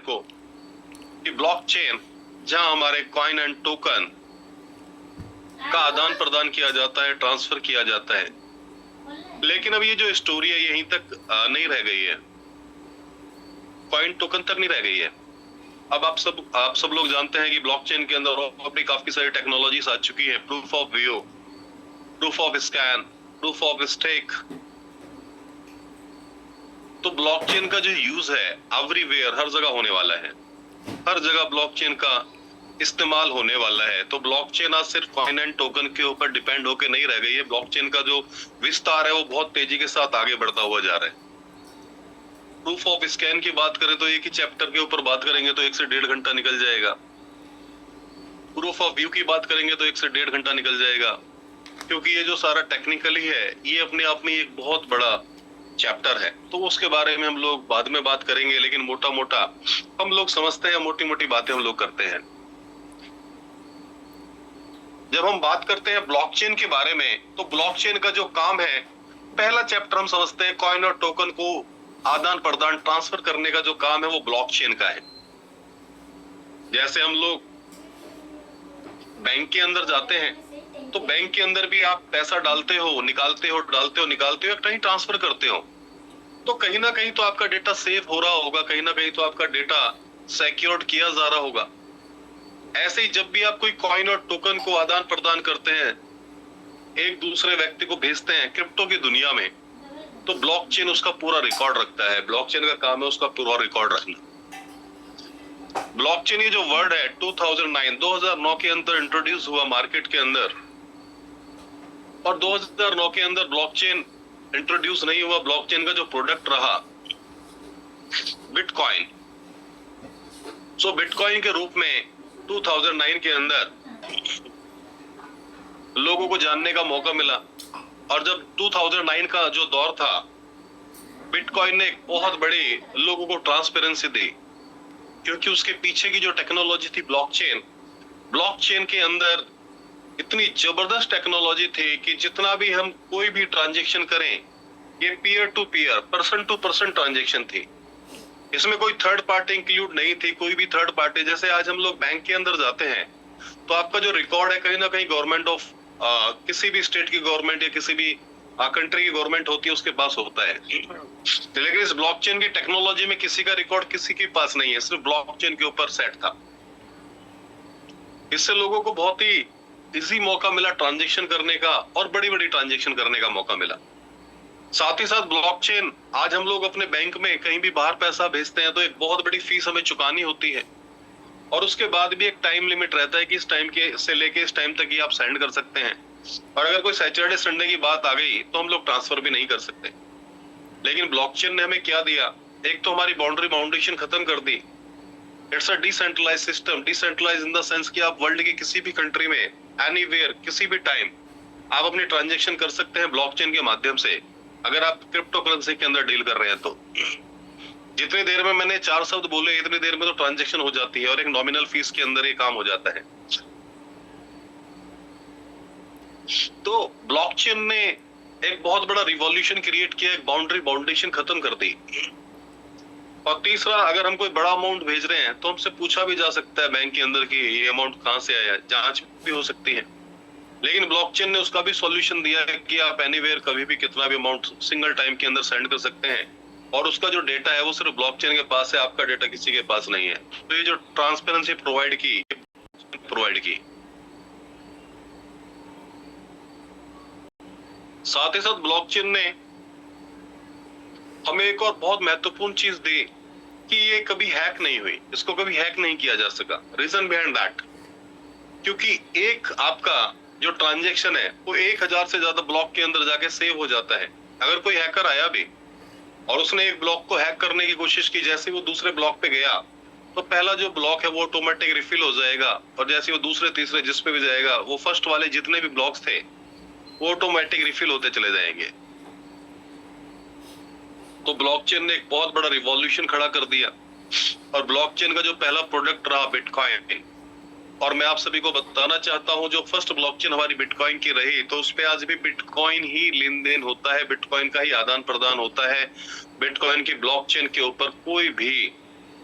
को कि ब्लॉकचेन जहां हमारे कॉइन एंड टोकन का आदान प्रदान किया जाता है, ट्रांसफर किया जाता है। लेकिन अब ये जो स्टोरी है यहीं तक नहीं रह गई है, कॉइन टोकन तक नहीं रह गई है। अब आप सब लोग जानते हैं कि ब्लॉकचेन के अंदर और भी काफी सारी टेक्नोलॉजीज आ चुकी है। प्रूफ ऑफ वीओ, proof of scan, proof of stake. तो ब्लॉकचेन का जो यूज है एवरीवेयर, हर जगह होने वाला है, हर जगह ब्लॉकचेन का इस्तेमाल होने वाला है। तो ब्लॉकचेन आज सिर्फ कॉइन एंड टोकन के ऊपर डिपेंड होकर नहीं रह गई है। ब्लॉकचेन का जो विस्तार है वो बहुत तेजी के साथ आगे बढ़ता हुआ जा रहा है। प्रूफ ऑफ स्कैन की बात करें तो एक ही चैप्टर के ऊपर बात करेंगे तो 1 से 1.5 घंटा निकल जाएगा। प्रूफ ऑफ व्यू की बात करेंगे तो 1 से 1.5 घंटा निकल जाएगा, क्योंकि ये जो सारा टेक्निकली है ये अपने आप में एक बहुत बड़ा चैप्टर है। तो उसके बारे में हम लोग बाद में बात करेंगे, लेकिन मोटा मोटा हम लोग समझते हैं, मोटी मोटी बातें हम लोग करते हैं। जब हम बात करते हैं ब्लॉकचेन के बारे में, तो ब्लॉकचेन का जो काम है, पहला चैप्टर हम समझते हैं कॉइन और टोकन को आदान प्रदान, ट्रांसफर करने का जो काम है वो ब्लॉकचेन का है। जैसे हम लोग बैंक के अंदर जाते हैं तो बैंक के अंदर भी आप पैसा डालते हो, निकालते हो, डालते हो, निकालते हो, कहीं ट्रांसफर करते हो, तो कहीं ना कहीं तो आपका डेटा सेव हो रहा होगा, कहीं ना कहीं तो आपका डेटा सिक्योर्ड किया जा रहा होगा। ऐसे ही जब भी आप कोई कॉइन और टोकन को आदान प्रदान करते हैं, एक दूसरे व्यक्ति को भेजते हैं क्रिप्टो की दुनिया में, तो ब्लॉकचेन उसका पूरा रिकॉर्ड रखता है। ब्लॉकचेन का काम है उसका पूरा रिकॉर्ड रखना। ब्लॉकचेन ये जो वर्ड है 2009 के अंदर इंट्रोड्यूस हुआ मार्केट के अंदर, और 2009 के अंदर ब्लॉकचेन इंट्रोड्यूस नहीं हुआ। ब्लॉकचेन का जो प्रोडक्ट रहा बिटकॉइन। सो बिटकॉइन के रूप में 2009 के अंदर लोगों को जानने का मौका मिला। और जब 2009 का जो दौर था, बिटकॉइन ने एक बहुत बड़ी लोगों को ट्रांसपेरेंसी दी, क्योंकि उसके पीछे की जो टेक्नोलॉजी थी ब्लॉकचेन के अंदर इतनी जबरदस्त टेक्नोलॉजी थी कि जितना भी हम कोई भी ट्रांजैक्शन करें, ये peer to peer, person to person transaction थी। इसमें कोई थर्ड पार्टी इंक्लूड नहीं थी, कोई भी थर्ड पार्टी। जैसे आज हम लोग बैंक के अंदर जाते हैं तो आपका जो रिकॉर्ड है कहीं ना कहीं गवर्नमेंट ऑफ किसी भी स्टेट की गवर्नमेंट या किसी भी कंट्री की गवर्नमेंट होती है, उसके पास होता है। लेकिन इस ब्लॉकचेन की टेक्नोलॉजी में किसी का रिकॉर्ड किसी के पास नहीं है, सिर्फ ब्लॉकचेन के ऊपर सेट था। इससे लोगों को बहुत ही इजी मौका मिला ट्रांजैक्शन करने का, और बड़ी बड़ी ट्रांजैक्शन करने का मौका मिला। साथ ही साथ ब्लॉकचेन, आज हम लोग अपने बैंक में कहीं भी बाहर पैसा भेजते हैं तो एक बहुत बड़ी फीस हमें चुकानी होती है, और उसके बाद भी एक टाइम लिमिट रहता है कि इस टाइम के से लेके इस टाइम तक ही आप सेंड कर सकते हैं। और अगर कोई सैटरडे संडे की बात आ गई तो हम लोग ट्रांसफर भी नहीं कर सकते। लेकिन ब्लॉकचेन ने हमें क्या दिया, एक तो हमारी बाउंड्री बाउंडेशन खत्म कर दी। It's a decentralize system. Decentralize in the sense कि आप वर्ल्ड की किसी भी कंट्री में, एनीवेयर, किसी भी टाइम आप अपनी ट्रांजैक्शन कर सकते हैं ब्लॉकचेन के माध्यम से, अगर आप क्रिप्टो करेंसी के अंदर डील कर रहे हैं तो। जितनी देर में मैंने 4 शब्द बोले, इतनी देर में तो ट्रांजैक्शन हो जाती है, और एक नॉमिनल फीस के अंदर ये काम हो जाता है। तो ब्लॉकचेन ने एक बहुत बड़ा रिवॉल्यूशन क्रिएट किया, एक बाउंड्री बाउंडेशन खत्म कर दी। और तीसरा, अगर हम कोई बड़ा अमाउंट भेज रहे हैं तो हमसे पूछा भी जा सकता है बैंक के अंदर कि ये अमाउंट कहां से आया, जांच भी हो सकती है। लेकिन ब्लॉकचेन ने उसका भी सॉल्यूशन दिया है कि आप एनीवेयर कभी भी कितना भी अमाउंट सिंगल टाइम के अंदर सेंड कर सकते हैं, और उसका जो डेटा है वो सिर्फ ब्लॉकचेन के पास है, आपका डेटा किसी के पास नहीं है। तो ये जो ट्रांसपेरेंसी प्रोवाइड की साथ ही साथ ब्लॉकचेन ने हमें एक और बहुत महत्वपूर्ण चीज दी कि ये कभी हैक नहीं हुई, इसको कभी हैक नहीं किया जा सका। रीजन बिहाइंड दैट, क्योंकि एक आपका जो ट्रांजैक्शन है वो 1000 से ज्यादा ब्लॉक के अंदर जाके सेव हो जाता है। अगर कोई हैकर आया भी और उसने एक ब्लॉक को हैक करने की कोशिश की, जैसे वो दूसरे ब्लॉक पे गया तो पहला जो ब्लॉक है वो ऑटोमेटिक रिफिल हो जाएगा, और जैसे वो दूसरे तीसरे जिस पे भी जाएगा, वो फर्स्ट वाले जितने भी ब्लॉक्स थे वो ऑटोमेटिक रिफिल होते चले जाएंगे। तो ब्लॉकचेन ने एक बहुत बड़ा रिवॉल्यूशन खड़ा कर दिया। और ब्लॉकचेन का जो पहला प्रोडक्ट रहा बिटकॉइन, और मैं आप सभी को बताना चाहता हूं जो फर्स्ट ब्लॉकचेन हमारी बिटकॉइन की रही, तो उस पे आज भी बिटकॉइन ही लेन देन होता है, बिटकॉइन का ही आदान प्रदान होता है। बिटकॉइन की ब्लॉकचेन के ऊपर कोई भी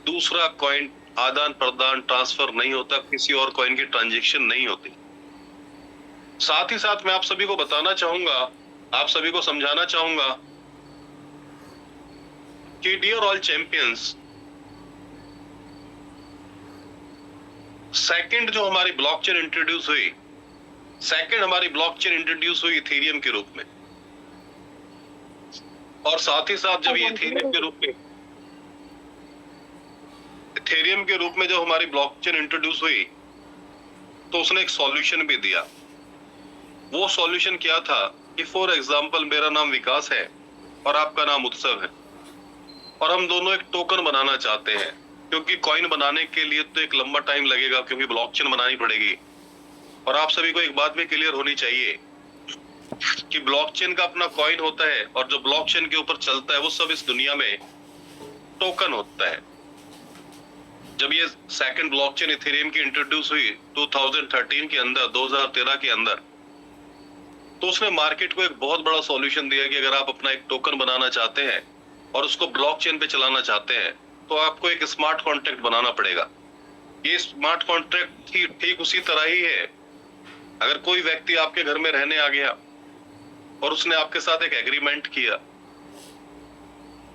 दूसरा कॉइन आदान प्रदान ट्रांसफर नहीं होता, किसी और कॉइन की ट्रांजेक्शन नहीं होती। साथ ही साथ मैं आप सभी को बताना चाहूंगा, आप सभी को समझाना चाहूंगा कि डियर ऑल चैंपियंस, सेकंड जो हमारी ब्लॉकचेन इंट्रोड्यूस हुई, सेकंड हमारी ब्लॉकचेन इंट्रोड्यूस हुई इथेरियम के रूप में, और साथ ही साथ जब ये इथेरियम के रूप में जब हमारी ब्लॉकचेन इंट्रोड्यूस हुई तो उसने एक सॉल्यूशन भी दिया। वो सॉल्यूशन क्या था कि फॉर एग्जांपल मेरा नाम विकास है और आपका नाम उत्सव है, और हम दोनों एक टोकन बनाना चाहते हैं, क्योंकि कॉइन बनाने के लिए तो एक लंबा टाइम लगेगा, क्योंकि ब्लॉकचेन बनानी पड़ेगी। और आप सभी को एक बात भी क्लियर होनी चाहिए कि ब्लॉकचेन का अपना कॉइन होता है, और जो ब्लॉकचेन के ऊपर चलता है वो सब इस दुनिया में टोकन होता है। जब ये सेकंड ब्लॉकचेन इथेरियम की इंट्रोड्यूस हुई 2013 के अंदर, 2013 के अंदर, तो उसने मार्केट को एक बहुत बड़ा सॉल्यूशन दिया कि अगर आप अपना एक टोकन बनाना चाहते हैं और उसको ब्लॉकचेन पे चलाना चाहते हैं तो आपको एक स्मार्ट कॉन्ट्रैक्ट बनाना पड़ेगा। ये स्मार्ट कॉन्ट्रैक्ट ठीक उसी तरह ही है। अगर कोई व्यक्ति आपके घर में रहने आ गया और उसने आपके साथ एक एग्रीमेंट किया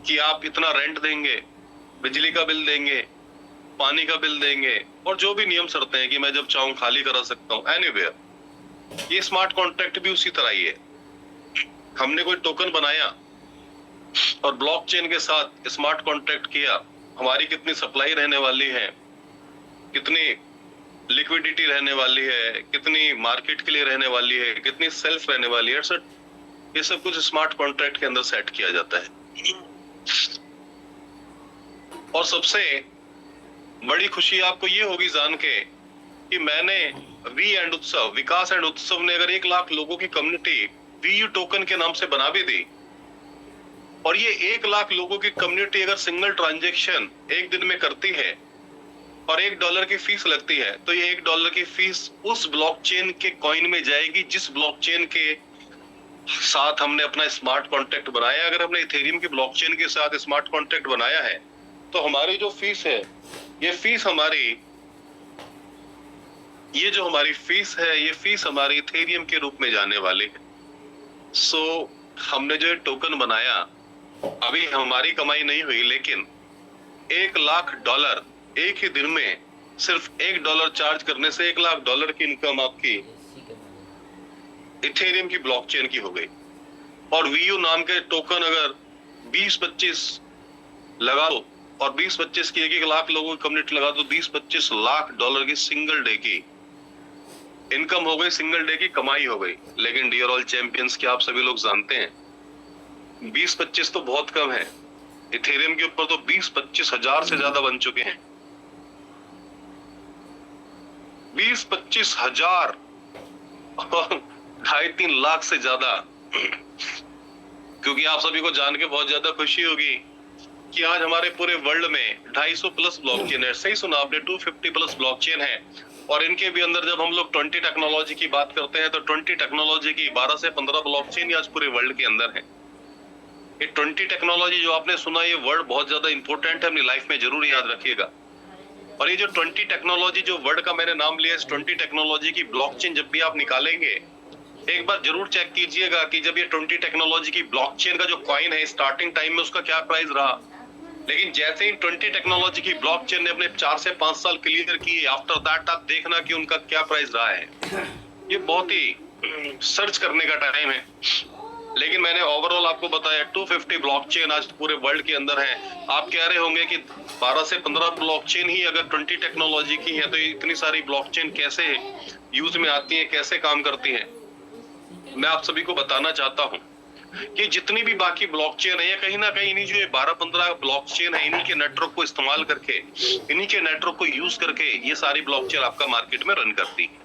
कि आप इतना रेंट देंगे, बिजली का बिल देंगे, पानी का बिल देंगे, और जो भी नियम शर्तें हैं कि मैं जब चाहूं खाली करा सकता हूं एनीवेयर, ये स्मार्ट कॉन्ट्रैक्ट भी उसी तरह ही है। हमने कोई टोकन बनाया और ब्लॉकचेन के साथ स्मार्ट कॉन्ट्रैक्ट किया, हमारी कितनी सप्लाई रहने वाली है, कितनी लिक्विडिटी रहने वाली है, कितनी मार्केट के लिए रहने वाली है, कितनी सेल्फ रहने वाली है, ये सब कुछ स्मार्ट कॉन्ट्रैक्ट के अंदर सेट किया जाता है। और सबसे बड़ी खुशी आपको ये होगी जान के कि मैंने विकास एंड उत्सव ने अगर 1 लाख लोगों की कम्युनिटी वीयू टोकन के नाम से बना भी दी, और ये 1 लाख लोगों की कम्युनिटी अगर सिंगल ट्रांजैक्शन एक दिन में करती है और $1 की फीस लगती है, तो ये $1 की फीस उस ब्लॉकचेन के कॉइन में जाएगी जिस ब्लॉकचेन के साथ हमने अपना स्मार्ट कॉन्ट्रैक्ट बनाया। अगर हमने इथेरियम की ब्लॉकचेन के साथ स्मार्ट कॉन्ट्रैक्ट बनाया है तो हमारी जो फीस है, ये फीस हमारी इथेरियम के रूप में जाने वाली है। सो हमने जो टोकन बनाया, अभी हमारी कमाई नहीं हुई, लेकिन $1 लाख एक ही दिन में सिर्फ $1 चार्ज करने से $1 लाख की इनकम आपकी इथेरियम की ब्लॉकचेन की हो गई। और वीयू नाम के टोकन अगर 20-25 लगा दो और 20-25 की 1 लाख लोगों की कम्युनिटी लगा दो, $20-25 लाख की सिंगल डे की इनकम हो गई, सिंगल डे की कमाई हो गई। लेकिन डियर ऑल चैंपियंस, क्या आप सभी लोग जानते हैं 20-25 तो बहुत कम है, इथेरियम के ऊपर तो 20-25 हजार से ज्यादा बन चुके हैं। 20-25 हजार और 2.5-3 लाख से ज्यादा। क्योंकि आप सभी को जान के बहुत ज्यादा खुशी होगी कि आज हमारे पूरे वर्ल्ड में 250 प्लस ब्लॉकचेन है। सही सुना आपने, 250 प्लस ब्लॉकचेन है। और इनके भी अंदर जब हम लोग 20 टेक्नोलॉजी की बात करते हैं तो 20 टेक्नोलॉजी की 12 से 15 ब्लॉकचेन आज पूरे वर्ल्ड के अंदर है। ये 20 टेक्नोलॉजी जो आपने सुना, ये वर्ड बहुत ज्यादा इंपॉर्टेंट है, अपनी लाइफ में जरूर याद रखिएगा। और ये जो 20 टेक्नोलॉजी जो वर्ड का मैंने नाम लिया, इस 20 टेक्नोलॉजी की ब्लॉकचेन जब भी आप निकालेंगे, एक बार जरूर चेक कीजिएगा कि जब ये 20 टेक्नोलॉजी की ब्लॉकचेन का जो कॉइन है स्टार्टिंग टाइम में उसका क्या प्राइस रहा, लेकिन जैसे ही 20 टेक्नोलॉजी की ब्लॉकचेन ने अपने 4 से 5 साल क्लियर किए, आफ्टर दैट आप देखना कि उनका क्या प्राइस रहा है। ये बहुत ही सर्च करने का टाइम है। लेकिन मैंने ओवरऑल आपको बताया 250 ब्लॉकचेन आज पूरे वर्ल्ड के अंदर है। आप कह रहे होंगे कि 12 से 15 ब्लॉकचेन ही अगर 20 टेक्नोलॉजी की है तो इतनी सारी ब्लॉकचेन कैसे यूज में आती है, कैसे काम करती है। मैं आप सभी को बताना चाहता हूं कि जितनी भी बाकी ब्लॉकचेन है, कहीं ना कहीं इन्हीं जो 12-15 ब्लॉकचेन है, इन्हीं के नेटवर्क को इस्तेमाल करके, इन्हीं के नेटवर्क को यूज करके ये सारी ब्लॉकचेन आपका मार्केट में रन करती है।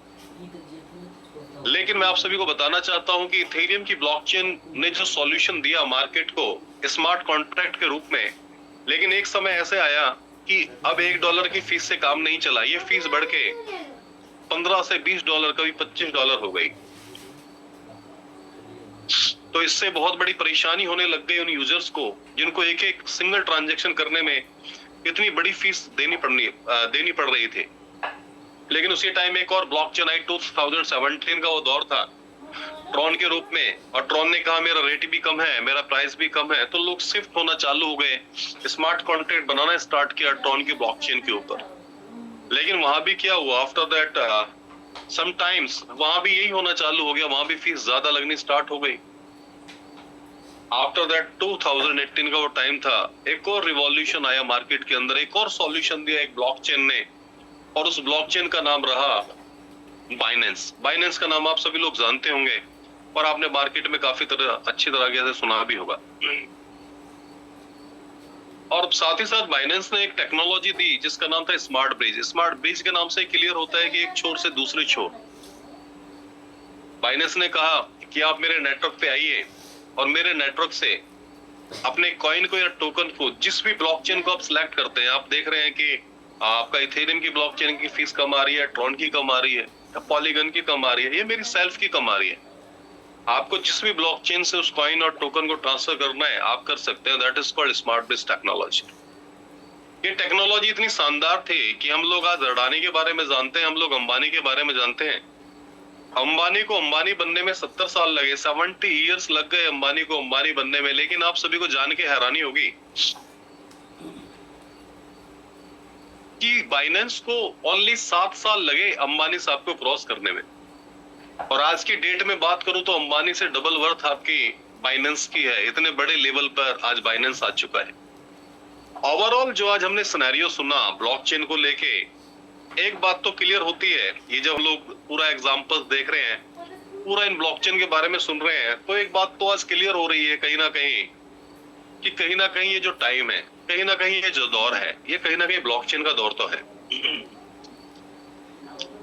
लेकिन मैं आप सभी को बताना चाहता हूं कि इथेरियम की ब्लॉकचेन ने जो सॉल्यूशन दिया मार्केट को स्मार्ट कॉन्ट्रैक्ट के रूप में, लेकिन एक समय ऐसे आया कि अब $1 की फीस से काम नहीं चला। ये फीस बढ़ के 15 से $20, कभी $25 हो गई। तो इससे बहुत बड़ी परेशानी होने लग गई उन यूजर्स को जिनको एक सिंगल ट्रांजैक्शन करने में इतनी बड़ी फीस देनी पड़ रही थी। लेकिन उसी टाइम एक और ब्लॉकचेन आई 2017 का वो दौर था ट्रॉन के रूप में, और ट्रॉन ने कहा मेरा रेट भी कम है, मेरा प्राइस भी कम है, तो लोग शिफ्ट होना चालू हो गए, स्मार्ट कॉन्ट्रैक्ट बनाना स्टार्ट किया ट्रॉन की ब्लॉकचेन के ऊपर। लेकिन वहां भी क्या हुआ, आफ्टर दैट समटाइम्स वहां भी यही होना चालू हो गया, वहां भी फीस ज्यादा लगनी स्टार्ट हो गई। आफ्टर दैट 2018 का वो टाइम था, एक और रिवॉल्यूशन आया मार्केट के अंदर, एक और सॉल्यूशन दिया एक ब्लॉकचेन ने, और उस ब्लॉकचेन का नाम रहा बाइनेंस। बाइनेंस का नाम आप सभी लोग जानते होंगे और आपने मार्केट में काफी अच्छी तरीके से सुना भी होगा। और साथ ही साथ बाइनेंस ने एक टेक्नोलॉजी दी जिसका नाम था स्मार्ट ब्रिज। स्मार्ट ब्रिज के नाम से क्लियर होता है कि एक छोर से दूसरे छोर बाइनेंस ने कहा कि आप मेरे नेटवर्क पे आइए और मेरे नेटवर्क से अपने कॉइन को या टोकन को, जिस भी ब्लॉकचेन को आप सिलेक्ट करते हैं, आप देख रहे हैं कि आपका इथेरियम की ब्लॉकचेन की फीस कम आ रही है, ट्रॉन की कम आ रही है, पॉलीगन की कम आ रही है, ये मेरी सेल्फ की कम आ रही है। आपको जिस भी ब्लॉकचेन से उस कॉइन और टोकन को ट्रांसफर करना है आप कर सकते हैं। That is called smart bridge technology. ये टेक्नोलॉजी इतनी शानदार थी कि हम लोग आज अडानी के बारे में जानते हैं, हम लोग अंबानी के बारे में जानते हैं। अंबानी को अंबानी बनने में 70 साल लगे, 70 इयर्स लग गए अंबानी को अंबानी बनने में। लेकिन आप सभी को जान के हैरानी होगी कि बाइनेंस को ओनली 7 साल लगे अंबानी साहब को क्रॉस करने में। और आज की डेट में बात करूं तो अंबानी से डबल वर्थ आपकी बाइनेंस की है। इतने बड़े लेवल पर आज बाइनेंस आ चुका है। ओवरऑल जो आज हमने सिनेरियो सुना ब्लॉकचेन को लेके, एक बात तो क्लियर होती है, ये जब लोग पूरा एग्जांपल देख रहे हैं, पूरा इन ब्लॉकचेन के बारे में सुन रहे हैं, तो एक बात तो आज क्लियर हो रही है कहीं ना कहीं कि कहीं ना कहीं ये जो टाइम है, कहीं ना कहीं ये जो दौर है, ये कहीं ना कहीं ब्लॉकचेन का दौर तो है।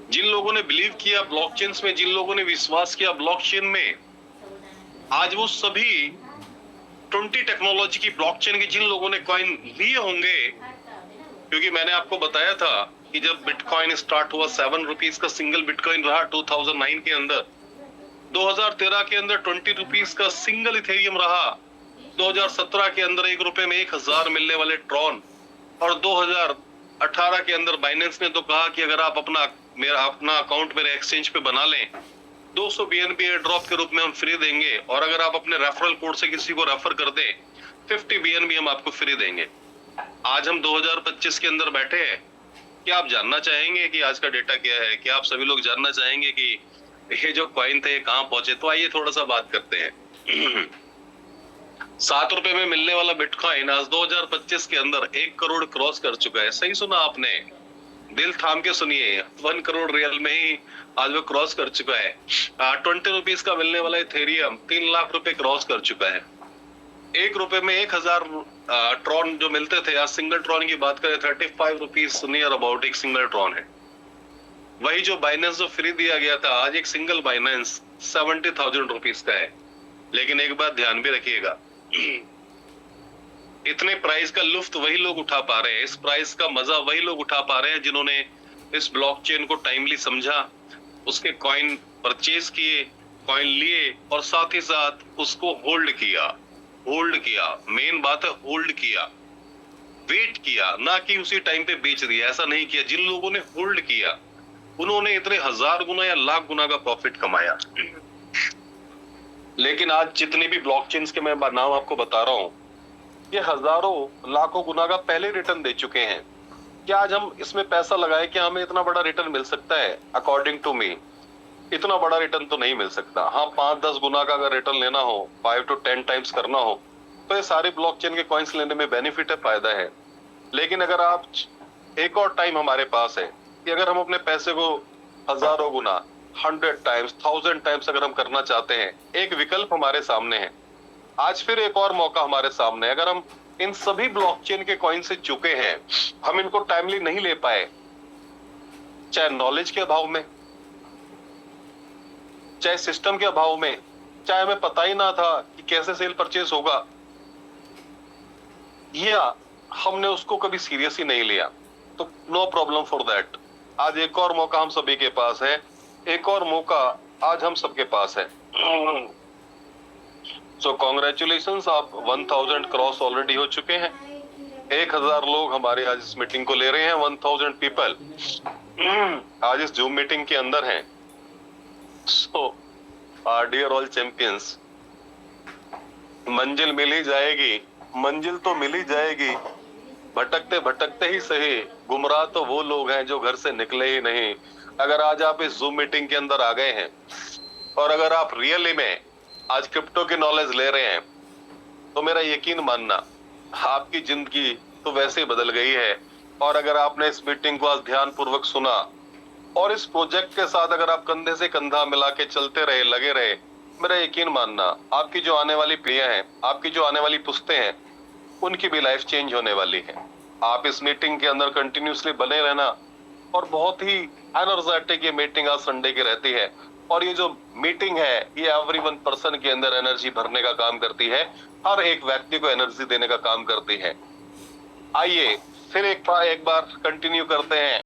जिन लोगों ने बिलीव किया ब्लॉकचेन में, जिन लोगों ने विश्वास किया ब्लॉकचेन में, आज वो सभी 20 टेक्नोलॉजी की ब्लॉकचेन के जिन लोगों ने कॉइन लिए होंगे, क्योंकि मैंने आपको बताया था कि जब बिटकॉइन स्टार्ट हुआ 7 रुपीज का सिंगल बिटकॉइन रहा 2009 के अंदर, 2013 के अंदर 20 रुपीज का सिंगल इथेरियम रहा, 2017 के अंदर 1 रुपए में 1000 मिलने वाले ट्रॉन, और 2018 के अंदर बाइनेंस ने तो कहा कि अगर आप अपना अकाउंट मेरे एक्सचेंज पे बना लें, 200 BNB एयर ड्रॉप के रूप में हम फ्री देंगे, और अगर आप अपने रेफरल कोड से किसी को रेफर कर दें 50 BNB हम आपको फ्री देंगे। आज हम 2025 के अंदर बैठे हैं। क्या आप जानना चाहेंगे कि आज का डेटा क्या है? क्या आप सभी लोग जानना चाहेंगे कि ये जो कॉइन थे कहां पहुंचे? तो आइए थोड़ा सा बात करते हैं। 7 रुपए में मिलने वाला बिटकॉइन आज 2025 के अंदर 1 करोड़ क्रॉस कर चुका है। सही सुना आपने, दिल थाम के सुनिए, 1 करोड़ रियल में ही आज वो क्रॉस कर चुका है। 20 रुपीज का मिलने वाला इथेरियम 3 लाख रुपए क्रॉस कर चुका है। 1 रुपए में 1000 ट्रॉन जो मिलते थे, आज सिंगल ट्रॉन की बात करें 35 रुपीज नियर अबाउट एक सिंगल ट्रॉन है। वही जो बाइनेंस जो फ्री दिया गया था, आज एक सिंगल बाइनेंस 70,000 रुपीज का है। लेकिन एक बात ध्यान भी रखिएगा, इतने प्राइस का लुफ्त वही लोग उठा पा रहे हैं, इस प्राइस का मजा वही लोग उठा पा रहे हैं जिन्होंने इस ब्लॉकचेन को टाइमली समझा, उसके कॉइन परचेज किए, कॉइन लिए, और साथ ही साथ उसको होल्ड किया। मेन बात है होल्ड किया, वेट किया, ना कि उसी टाइम पे बेच दिया। ऐसा नहीं किया। जिन लोगों ने होल्ड किया उन्होंने इतने 1000 गुना या लाख गुना का प्रॉफिट कमाया। लेकिन आज जितने भी ब्लॉकचेन्स के मैं नाम आपको बता रहा हूं, ये हजारों लाखों गुना का पहले रिटर्न दे चुके हैं। क्या आज हम इसमें पैसा लगाए कि हमें इतना बड़ा रिटर्न मिल सकता है? अकॉर्डिंग टू मी इतना बड़ा रिटर्न तो नहीं मिल सकता। हाँ, 5-10 गुना का अगर रिटर्न लेना हो, 5 to 10 टाइम्स करना हो, तो ये सारे ब्लॉकचेन के कॉइन्स लेने में बेनिफिट है, फायदा है। लेकिन अगर आप, एक और टाइम हमारे पास है कि अगर हम अपने पैसे को हजारों गुना, 100 टाइम्स, 1000 टाइम्स अगर हम करना चाहते हैं, एक विकल्प हमारे सामने है। आज फिर एक और मौका हमारे सामने है। अगर हम इन सभी ब्लॉकचेन के कॉइन से चुके हैं, हम इनको टाइमली नहीं ले पाए, चाहे नॉलेज के अभाव में, चाहे सिस्टम के अभाव में, चाहे हमें पता ही ना था कि कैसे सेल परचेस होगा, या हमने उसको कभी सीरियस ही नहीं लिया, तो नो प्रॉब्लम फॉर दैट। आज एक और मौका हम सभी के पास है, एक और मौका आज हम सबके पास है। सो कॉन्ग्रेचुलेशंस, आप 1000 क्रॉस ऑलरेडी हो चुके हैं। 1000 लोग हमारे आज इस मीटिंग को ले रहे हैं, 1000 पीपल आज इस जूम मीटिंग के अंदर हैं। सो डियर ऑल चैंपियंस, मंजिल मिल ही जाएगी, मंजिल तो मिल ही जाएगी। भटकते भटकते ही सही, गुमराह तो वो लोग हैं जो घर से निकले ही नहीं। अगर आज आप इस जूम मीटिंग के अंदर आ गए हैं और अगर आप रियली में आज क्रिप्टो की नॉलेज ले रहे हैं, तो मेरा यकीन मानना आपकी जिंदगी तो वैसे ही बदल गई है। और अगर आपने इस मीटिंग को आज ध्यान पूर्वक सुना और इस प्रोजेक्ट के साथ अगर आप कंधे से कंधा मिला के चलते रहे, लगे रहे, मेरा यकीन मानना आपकी जो आने वाली पीढ़ियां हैं, आपकी जो आने वाली पुश्तें हैं, उनकी भी लाइफ चेंज होने वाली है। आप इस मीटिंग के अंदर कंटिन्यूसली बने रहना। और बहुत ही एनर्जेटिक ये मीटिंग आज संडे की रहती है। और ये जो मीटिंग है ये एवरी वन पर्सन के अंदर एनर्जी भरने का काम करती है, हर एक व्यक्ति को एनर्जी देने का काम करती है। आइए फिर एक बार कंटिन्यू करते हैं